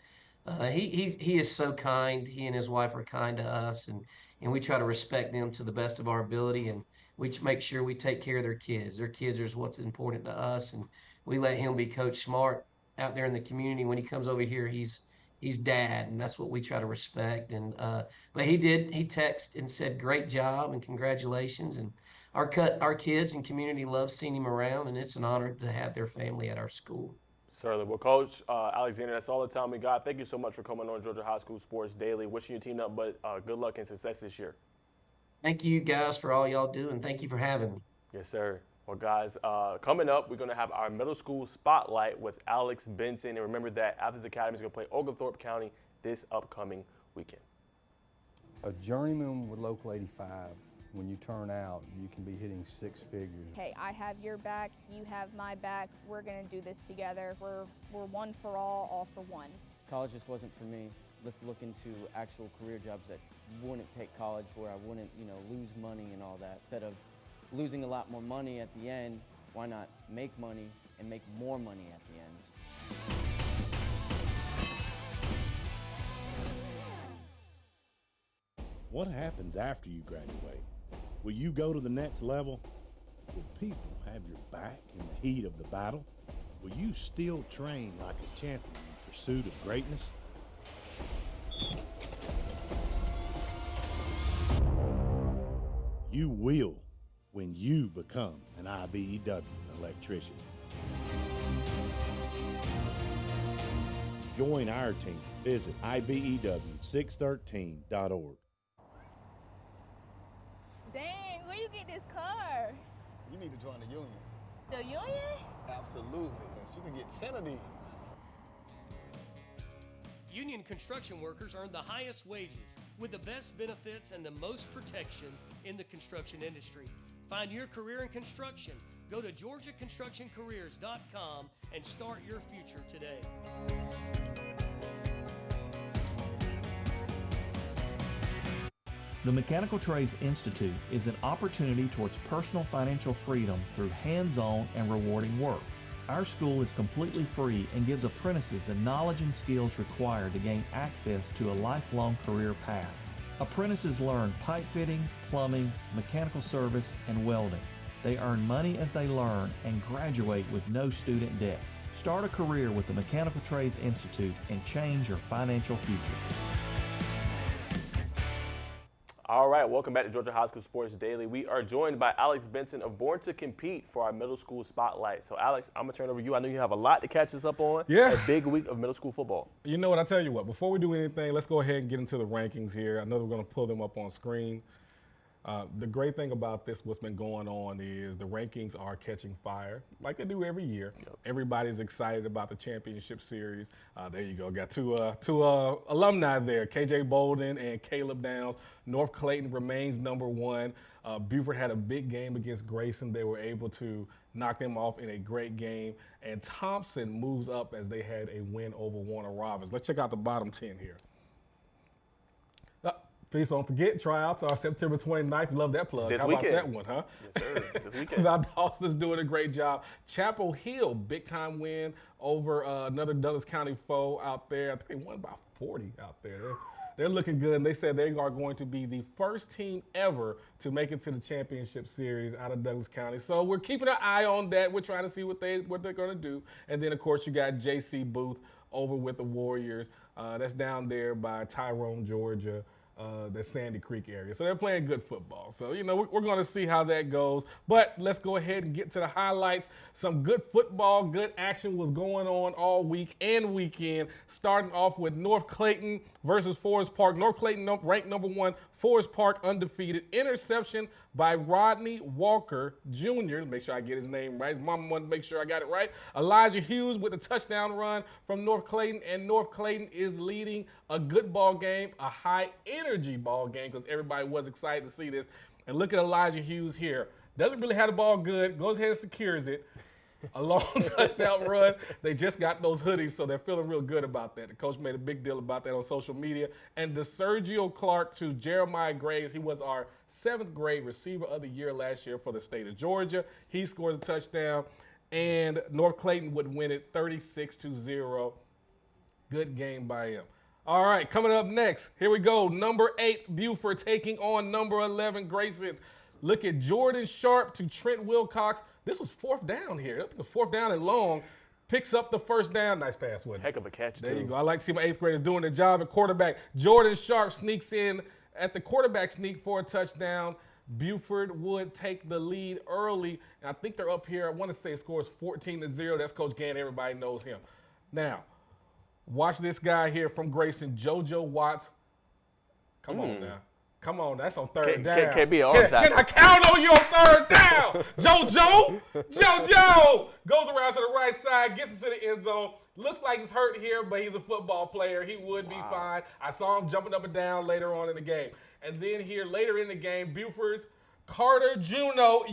he is so kind. He and his wife are kind to us, and we try to respect them to the best of our ability, and we make sure we take care of their kids. Their kids are what's important to us, and we let him be Coach Smart out there in the community. When he comes over here, he's dad, and that's what we try to respect. And but he texted and said great job and congratulations, and our kids and community love seeing him around, and it's an honor to have their family at our school. Certainly. Well, Coach Alexander, that's all the time we got. Thank you so much for coming on Georgia High School Sports Daily. Wishing your team nothing but good luck and success this year. Thank you guys for all y'all do, and thank you for having me. Yes, sir. Well, guys, coming up, we're going to have our middle school spotlight with Alex Benson. And remember that Athens Academy is going to play Oglethorpe County this upcoming weekend. A journeyman with Local 85, when you turn out, you can be hitting six figures. Hey, I have your back, you have my back. We're going to do this together. We're one for all for one. College just wasn't for me. Let's look into actual career jobs that wouldn't take college, where I wouldn't, lose money and all that. Instead of losing a lot more money at the end, why not make money and make more money at the end? What happens after you graduate? Will you go to the next level? Will people have your back in the heat of the battle? Will you still train like a champion in pursuit of greatness? You will when you become an IBEW electrician. Join our team. Visit IBEW613.org. Dang, where you get this car? You need to join the union. The union? Absolutely. You can get 10 of these. Union construction workers earn the highest wages with the best benefits and the most protection in the construction industry. Find your career in construction. Go to GeorgiaConstructionCareers.com and start your future today. The Mechanical Trades Institute is an opportunity towards personal financial freedom through hands-on and rewarding work. Our school is completely free and gives apprentices the knowledge and skills required to gain access to a lifelong career path. Apprentices learn pipe fitting, plumbing, mechanical service, and welding. They earn money as they learn and graduate with no student debt. Start a career with the Mechanical Trades Institute and change your financial future. All right, welcome back to Georgia High School Sports Daily. We are joined by Alex Benson of Born to Compete for our middle school spotlight. So, Alex, I'm going to turn it over to you. I know you have a lot to catch us up on. Yeah. A big week of middle school football. You know what, I tell you what, before we do anything, let's go ahead and get into the rankings here. I know we're going to pull them up on screen. The great thing about this, what's been going on, is the rankings are catching fire like they do every year. Yep. Everybody's excited about the championship series. There you go. Got two alumni there, KJ Bolden and Caleb Downs. North Clayton remains number 1. Buford had a big game against Grayson. They were able to knock them off in a great game. And Thomson moves up as they had a win over Warner Robins. Let's check out the bottom 10 here. Please don't forget, tryouts are September 29th. Love that plug. This How weekend. about that one, huh? Yes, sir. This weekend. Our Dawson's doing a great job. Chapel Hill, big-time win over another Douglas County foe out there. I think they won by 40 out there. They're looking good, and they said they are going to be the first team ever to make it to the championship series out of Douglas County. So we're keeping an eye on that. We're trying to see what they're going to do. And then, of course, you got J.C. Booth over with the Warriors. That's down there by Tyrone, Georgia. The Sandy Creek area. So they're playing good football. So, we're going to see how that goes. But let's go ahead and get to the highlights. Some good football, good action was going on all week and weekend, starting off with North Clayton versus Forest Park. North Clayton ranked number 1, Forest Park undefeated. Interception by Rodney Walker Jr. Make sure I get his name right. His mama wanted to make sure I got it right. Elijah Hughes with a touchdown run from North Clayton, and North Clayton is leading a good ball game, a high-energy ball game, because everybody was excited to see this. And look at Elijah Hughes here. Doesn't really have the ball good, goes ahead and secures it. A long touchdown run. They just got those hoodies, so they're feeling real good about that. The coach made a big deal about that on social media. And the Sergio Clark to Jeremiah Graves. He was our 7th grade receiver of the year last year for the state of Georgia. He scores a touchdown, and North Clayton would win it 36-0. Good game by him. All right, coming up next, here we go. Number 8, Buford taking on number 11, Grayson. Look at Jordan Sharp to Trent Wilcox. This was 4th down here. I think it was 4th down and long. Picks up the first down. Nice pass, wasn't it? Heck of a catch, There too. you go. I like to see my 8th graders doing their job at quarterback. Jordan Sharp sneaks in at the quarterback sneak for a touchdown. Buford would take the lead early. And I think they're up here. I want to say scores 14-0. That's Coach Gann. Everybody knows him. Now, watch this guy here from Grayson, JoJo Watts. Come on now. Come on, that's on 3rd down. Can't be an arm Can tackle. I count on you on 3rd down? JoJo goes around to the right side, gets into the end zone. Looks like he's hurt here, but he's a football player. He would be fine. I saw him jumping up and down later on in the game. And then here later in the game, Buford's Carter Juno,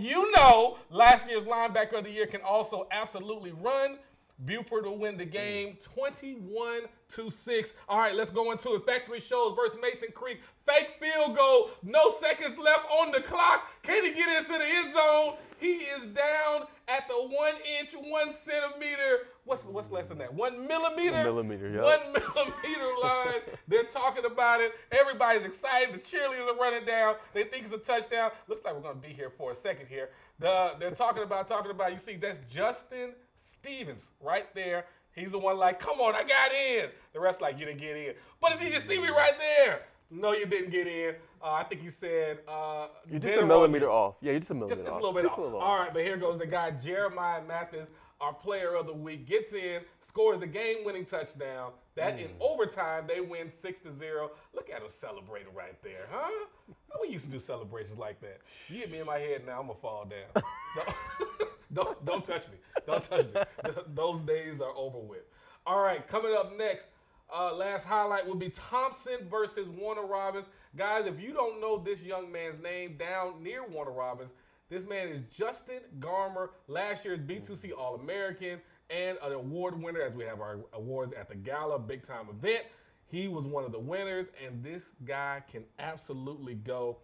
last year's linebacker of the year, can also absolutely run. Buford will win the game 21-6. All right, let's go into it. Factory Shows versus Mason Creek. Fake field goal. No seconds left on the clock. Can he get into the end zone? He is down at the 1 inch, 1 centimeter. What's less than that? 1 millimeter? 1 millimeter, yeah. 1 millimeter line. They're talking about it. Everybody's excited. The cheerleaders are running down. They think it's a touchdown. Looks like we're going to be here for a second here. They're talking about. You see, that's Justin Stevens right there. He's the one like, come on, I got in. The rest like, you didn't get in. But did you see me right there? No, you didn't get in. I think he said. You're just a millimeter off. Yeah, you're just a millimeter off. Just a little bit off. All right, but here goes the guy, Jeremiah Mathis, our player of the week, gets in, scores the game-winning touchdown. That in overtime, they win 6-0. Look at him celebrating right there, huh? We used to do celebrations like that. You hit me in my head now, I'm going to fall down. Don't touch me. Don't touch me. Those days are over with. All right, coming up next, last highlight will be Thomson versus Warner Robins. Guys, if you don't know this young man's name down near Warner Robins, this man is Justin Garmer, last year's B2C All-American and an award winner, as we have our awards at the Gala, big-time event. He was one of the winners, and this guy can absolutely go.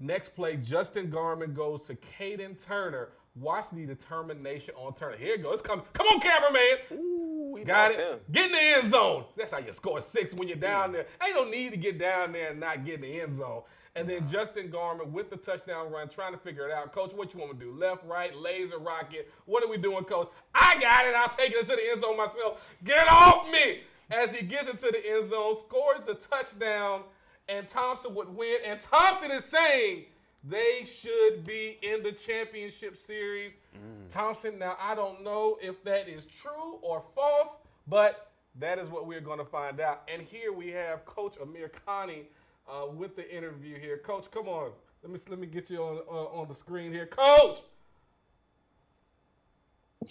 Next play, Justin Garman goes to Caden Turner. Watch the determination on Turner. Here it goes. Come on, cameraman. Ooh, got it. Him. Get in the end zone. That's how you score 6 when you're down there. Ain't no need to get down there and not get in the end zone. And then Justin Garman with the touchdown run, trying to figure it out. Coach, what you want me to do? Left, right, laser, rocket. What are we doing, Coach? I got it. I'll take it into the end zone myself. Get off me. As he gets into the end zone, scores the touchdown, and Thomson would win. And Thomson is saying they should be in the championship series. Thomson, now I don't know if that is true or false, but that is what we're going to find out. And here we have Coach Amir Khani with the interview here. Coach, come on. Let me get you on the screen here, Coach.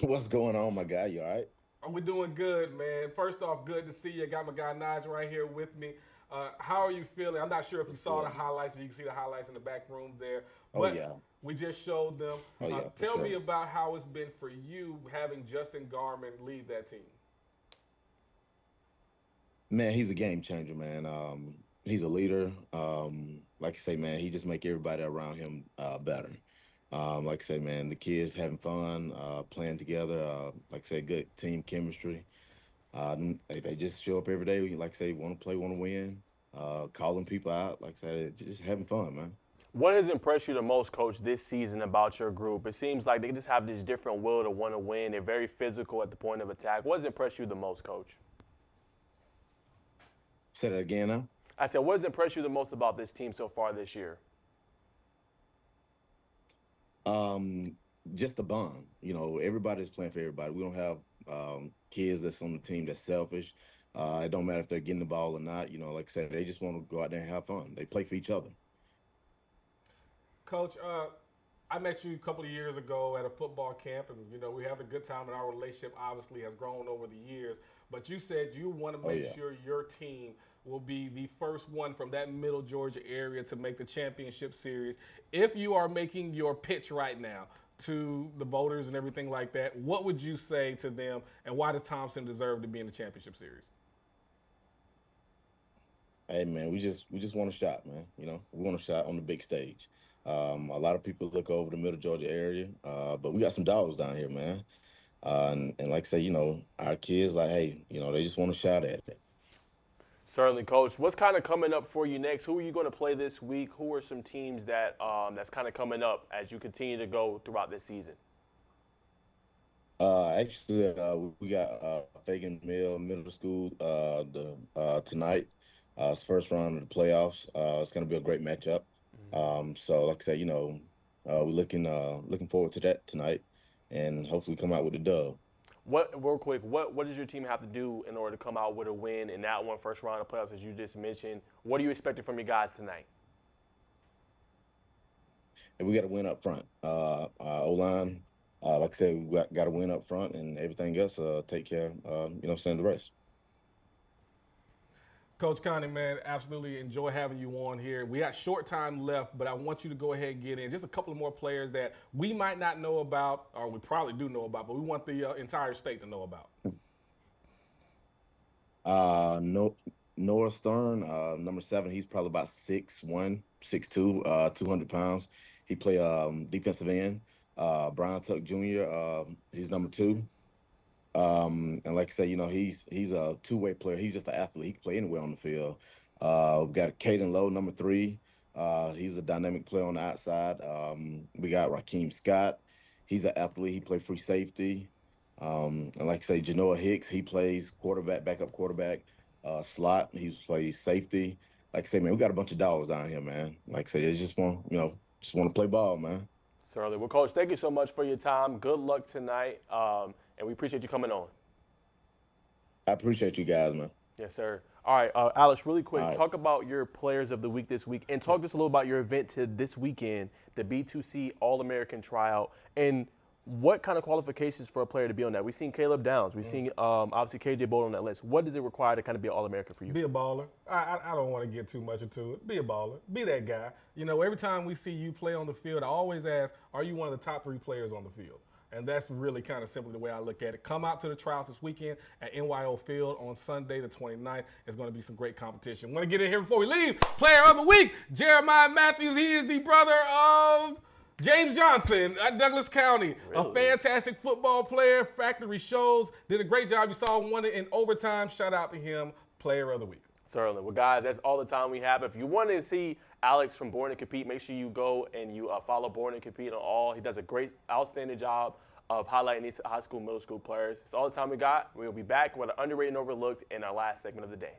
What's going on, my guy? You all right? We're doing good, man. First off, good to see you. I got my guy Najeh right here with me. How are you feeling? I'm not sure if you saw the highlights, but you can see the highlights in the back room there. But we just showed them. Tell me about how it's been for you having Justin Garman lead that team. Man, he's a game changer, man. He's a leader. Like I say, man, he just make everybody around him better. Like I say, man, the kids having fun, playing together. Like I say, good team chemistry. They just show up every day. Like I say, want to play, want to win. Calling people out. Like I said, just having fun, man. What has impressed you the most, Coach, this season about your group? It seems like they just have this different will to want to win. They're very physical at the point of attack. What has impressed you the most, Coach? Say that again now. I said, what has impressed you the most about this team so far this year? Just the bond. You know, everybody's playing for everybody. We don't have kids that's on the team that's selfish. It don't matter if they're getting the ball or not. You know, like I said, they just want to go out there and have fun. They play for each other. Coach, I met you a couple of years ago at a football camp, and, you know, we have a good time, and our relationship obviously has grown over the years. But you said you want to make sure your team will be the first one from that middle Georgia area to make the championship series. If you are making your pitch right now to the voters and everything like that, what would you say to them, and why does Thomson deserve to be in the championship series? Hey, man, we just want a shot, man. You know, we want a shot on the big stage. A lot of people look over the middle Georgia area, but we got some dogs down here, man. And like I say, you know, our kids, like, hey, you know, they just want a shot at it. Certainly, Coach. What's kind of coming up for you next? Who are you going to play this week? Who are some teams that that's kind of coming up as you continue to go throughout this season? Actually, we got Fagan Middle School tonight. It's the first round of the playoffs. It's going to be a great matchup. So, like I said, you know, we're looking forward to that tonight, and hopefully come out with a dub. Real quick, what does your team have to do in order to come out with a win in that one first round of playoffs, as you just mentioned? What are you expecting from your guys tonight? And we got to win up front. O-line, like I said, we got to win up front, and everything else take care. You know, send the rest. Coach Connie, man, absolutely enjoy having you on here. We got short time left, but I want you to go ahead and get in. Just a couple of more players that we might not know about, or we probably do know about, but we want the entire state to know about. Noah Stern, number 7. He's probably about 6'1", 6'2", 200 pounds. He play defensive end. Brian Tuck Jr., he's number 2. And like I say, you know, he's a two-way player. He's just an athlete. He can play anywhere on the field. We've got Caden Lowe, number 3. He's a dynamic player on the outside. We got Raheem Scott. He's an athlete. He plays free safety. And like I say, Genoa Hicks, he plays quarterback, backup quarterback, slot. He plays safety. Like I say, man, we got a bunch of dogs down here, man. Like I say, they just want to play ball, man. Certainly. Well, Coach, thank you so much for your time. Good luck tonight. And we appreciate you coming on. I appreciate you guys, man. Yes, sir. All right, Alex, really quick, right. Talk about your players of the week this week, and talk just a little about your event this weekend, the B2C All-American Tryout, and what kind of qualifications for a player to be on that? We've seen Caleb Downs. We've seen, obviously, KJ Bolden on that list. What does it require to kind of be an All-American for you? Be a baller. I don't want to get too much into it. Be a baller. Be that guy. You know, every time we see you play on the field, I always ask, are you one of the top 3 players on the field? And that's really kind of simply the way I look at it. Come out to the trials this weekend at NYO Field on Sunday the 29th. It's going to be some great competition. Want to get in here before we leave? Player of the week, Jeremiah Matthews. He is the brother of James Johnson at Douglas County. Really? A fantastic football player. Factory shows. Did a great job. You saw him won it in overtime. Shout out to him, player of the week. Certainly. Well, guys, that's all the time we have. If you want to see Alex from Born and Compete, make sure you go and you follow Born and Compete on all. He does a great, outstanding job of highlighting these high school, middle school players. That's all the time we got. We'll be back with an underrated and overlooked in our last segment of the day.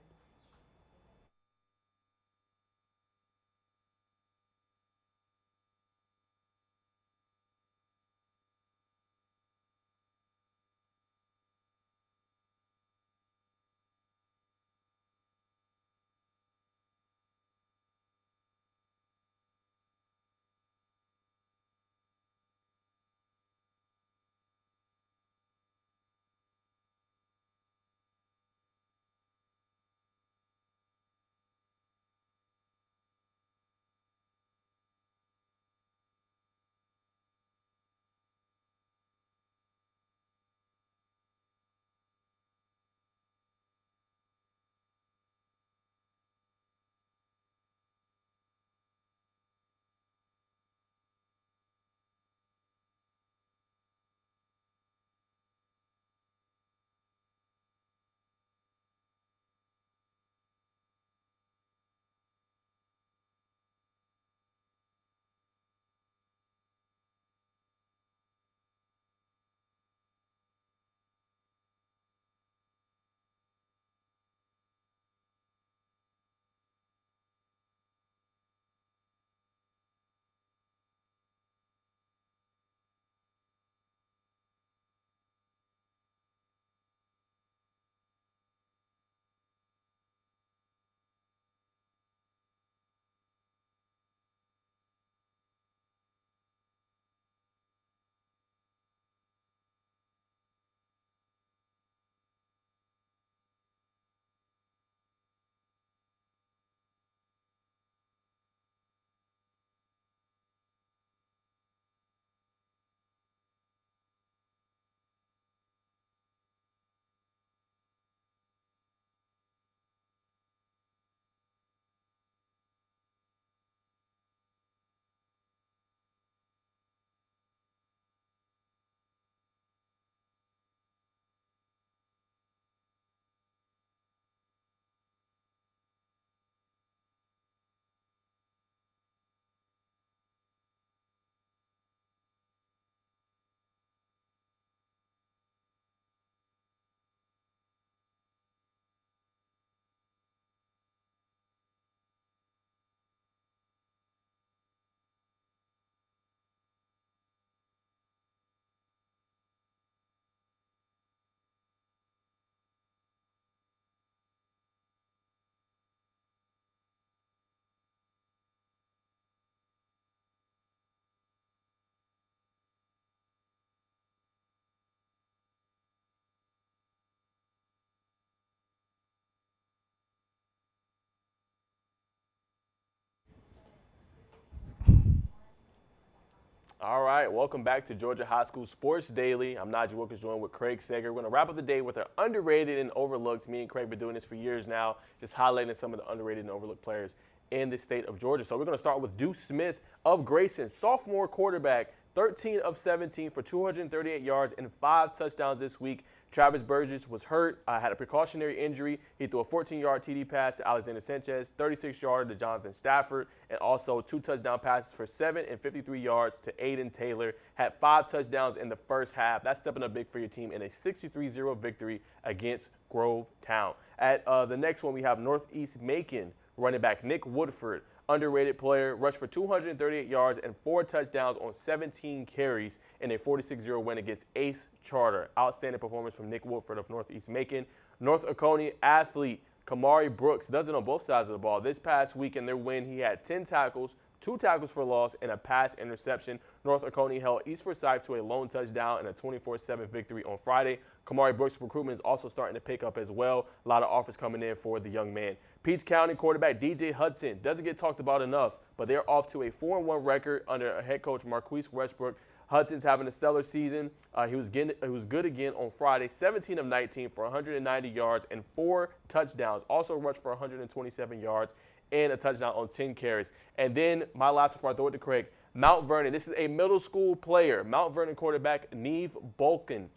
All right, welcome back to Georgia High School Sports Daily. I'm Najeh Wilkins, joined with Craig Sager. We're going to wrap up the day with our underrated and overlooked. Me and Craig have been doing this for years now, just highlighting some of the underrated and overlooked players in the state of Georgia. So we're going to start with Deuce Smith of Grayson, sophomore quarterback, 13 of 17 for 238 yards and 5 touchdowns this week. Travis Burgess was hurt, had a precautionary injury. He threw a 14-yard TD pass to Alexander Sanchez, 36-yard to Jonathan Stafford, and also 2 touchdown passes for 7 and 53 yards to Aiden Taylor. Had 5 touchdowns in the first half. That's stepping up big for your team in a 63-0 victory against Grove Town. At the next one, we have Northeast Macon running back Nick Woodford. Underrated player, rushed for 238 yards and 4 touchdowns on 17 carries in a 46-0 win against Ace Charter. Outstanding performance from Nick Woodford of Northeast Macon. North Oconee athlete Kamari Brooks does it on both sides of the ball. This past week in their win, he had 10 tackles, 2 tackles for loss, and a pass interception. North Oconee held East Forsyth to a lone touchdown and a 24-7 victory on Friday. Kamari Brooks' recruitment is also starting to pick up as well. A lot of offers coming in for the young man. Peach County quarterback DJ Hudson doesn't get talked about enough, but they're off to a 4-1 record under head coach Marquise Westbrook. Hudson's having a stellar season. He was good again on Friday, 17 of 19 for 190 yards and 4 touchdowns. Also rushed for 127 yards and a touchdown on 10 carries. And then my last before I throw it to Craig, Mount Vernon. This is a middle school player. Mount Vernon quarterback Neve Bolkin.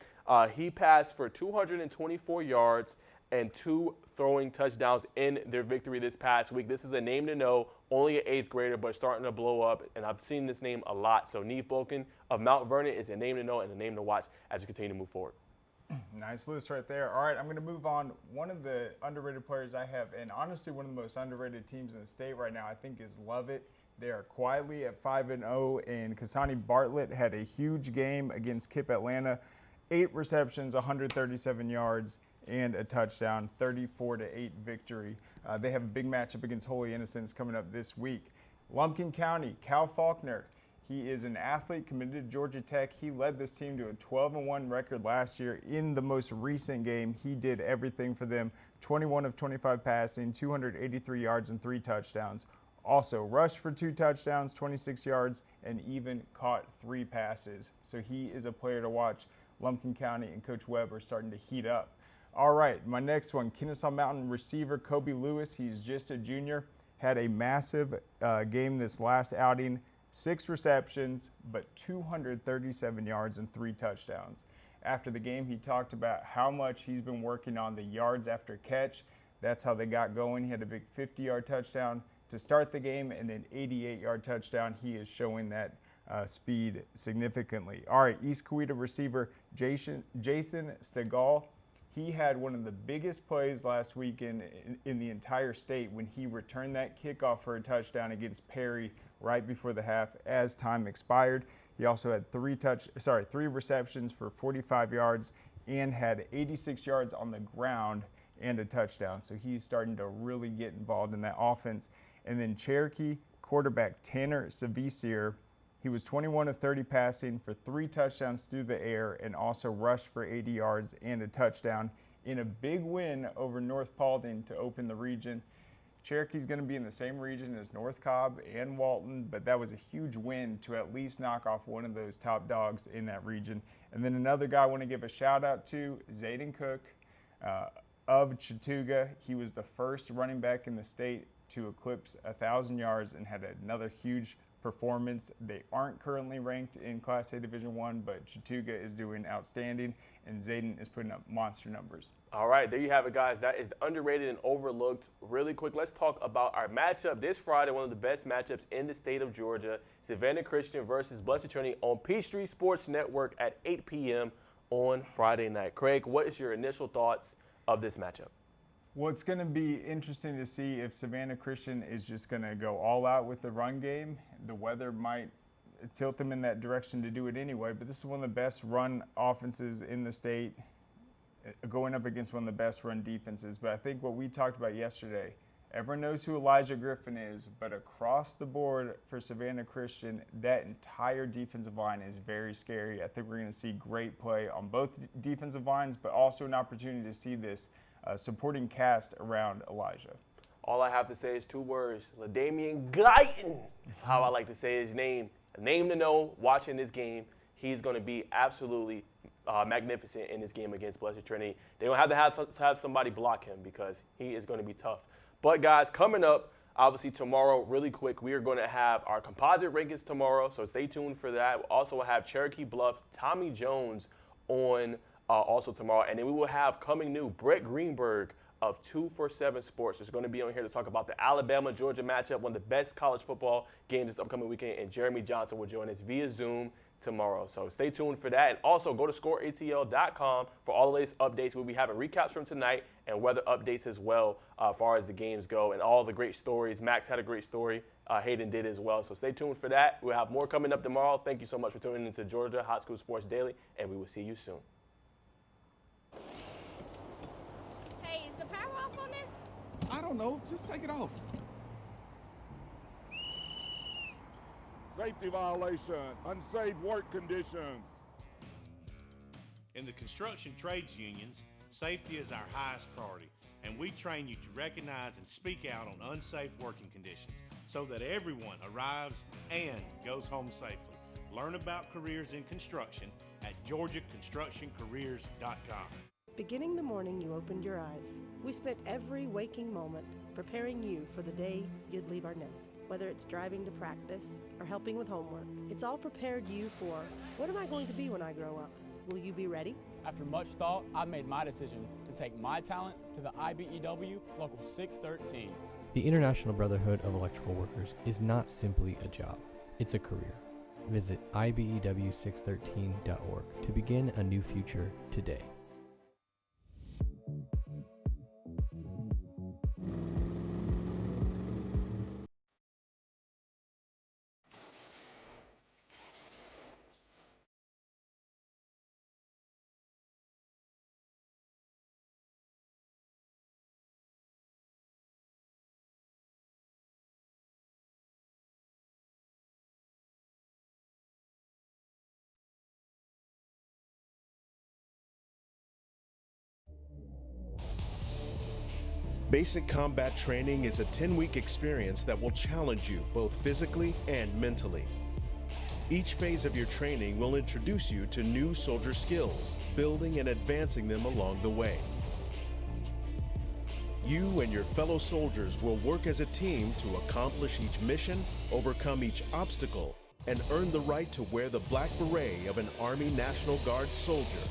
He passed for 224 yards and 2 throwing touchdowns in their victory this past week. This is a name to know, only an 8th grader, but starting to blow up, and I've seen this name a lot. So Neve Bolkin of Mount Vernon is a name to know and a name to watch as we continue to move forward. Nice list right there. All right, I'm going to move on. One of the underrated players I have, and honestly one of the most underrated teams in the state right now, I think, is Lovett. They are quietly at 5-0, and Kasani Bartlett had a huge game against Kip Atlanta. 8 receptions, 137 yards, and a touchdown, 34-8 victory. They have a big matchup against Holy Innocents coming up this week. Lumpkin County, Cal Faulkner. He is an athlete committed to Georgia Tech. He led this team to a 12-1 record last year. In the most recent game, he did everything for them. 21 of 25 passing, 283 yards, and 3 touchdowns. Also rushed for 2 touchdowns, 26 yards, and even caught 3 passes. So he is a player to watch. Lumpkin County and Coach Webb are starting to heat up. All right, my next one, Kennesaw Mountain receiver Kobe Lewis. He's just a junior. Had a massive game this last outing. 6 receptions, but 237 yards and 3 touchdowns. After the game, he talked about how much he's been working on the yards after catch. That's how they got going. He had a big 50-yard touchdown to start the game and an 88-yard touchdown. He is showing that speed significantly. All right, East Coweta receiver Jason Stegall. He had one of the biggest plays last week in the entire state when he returned that kickoff for a touchdown against Perry right before the half as time expired. He also had 3 receptions for 45 yards and had 86 yards on the ground and a touchdown. So he's starting to really get involved in that offense. And then Cherokee quarterback Tanner Savisier. He was 21 of 30 passing for 3 touchdowns through the air and also rushed for 80 yards and a touchdown in a big win over North Paulding to open the region. Cherokee's going to be in the same region as North Cobb and Walton, but that was a huge win to at least knock off one of those top dogs in that region. And then another guy I want to give a shout out to, Zayden Cook of Chattooga. He was the first running back in the state to eclipse 1,000 yards and had another huge performance. They aren't currently ranked in Class A Division I, but Chattooga is doing outstanding, and Zayden is putting up monster numbers. All right, there you have it, guys. That is underrated and overlooked. Really quick, let's talk about our matchup this Friday, one of the best matchups in the state of Georgia. Savannah Christian versus Blessed Trinity on Peachtree Sports Network at 8 p.m. on Friday night. Craig, what is your initial thoughts of this matchup? Well, it's going to be interesting to see if Savannah Christian is just going to go all out with the run game. The weather might tilt them in that direction to do it anyway, but this is one of the best run offenses in the state going up against one of the best run defenses. But I think what we talked about yesterday, everyone knows who Elijah Griffin is, but across the board for Savannah Christian, that entire defensive line is very scary. I think we're going to see great play on both defensive lines, but also an opportunity to see this supporting cast around Elijah. All I have to say is 2 words, LaDamian Guyton. That's how I like to say his name. name to know watching this game. He's going to be absolutely magnificent in this game against Blessed Trinity. They don't have to have somebody block him because he is going to be tough. But, guys, coming up, obviously tomorrow, really quick, we are going to have our composite rankings tomorrow, so stay tuned for that. We'll also have Cherokee Bluff, Tommy Jones on also tomorrow. And then we will have coming new, Brett Greenberg of 247 Sports is going to be on here to talk about the Alabama-Georgia matchup, one of the best college football games this upcoming weekend, and Jeremy Johnson will join us via Zoom tomorrow. So stay tuned for that. And also go to scoreatl.com for all the latest updates. We'll be having recaps from tonight and weather updates as well as far as the games go and all the great stories. Max had a great story. Hayden did as well. So stay tuned for that. We'll have more coming up tomorrow. Thank you so much for tuning into Georgia High School Sports Daily, and we will see you soon. Hey, is the power off on this? I don't know. Just take it off. Safety violation, unsafe work conditions. In the construction trades unions, safety is our highest priority, and we train you to recognize and speak out on unsafe working conditions so that everyone arrives and goes home safely. Learn about careers in construction at georgiaconstructioncareers.com. Beginning the morning you opened your eyes, we spent every waking moment preparing you for the day you'd leave our nest. Whether it's driving to practice or helping with homework, it's all prepared you for, what am I going to be when I grow up? Will you be ready? After much thought, I made my decision to take my talents to the IBEW Local 613. The International Brotherhood of Electrical Workers is not simply a job, it's a career. Visit IBEW613.org to begin a new future today. Basic combat training is a 10-week experience that will challenge you both physically and mentally. Each phase of your training will introduce you to new soldier skills, building and advancing them along the way. You and your fellow soldiers will work as a team to accomplish each mission, overcome each obstacle, and earn the right to wear the black beret of an Army National Guard soldier.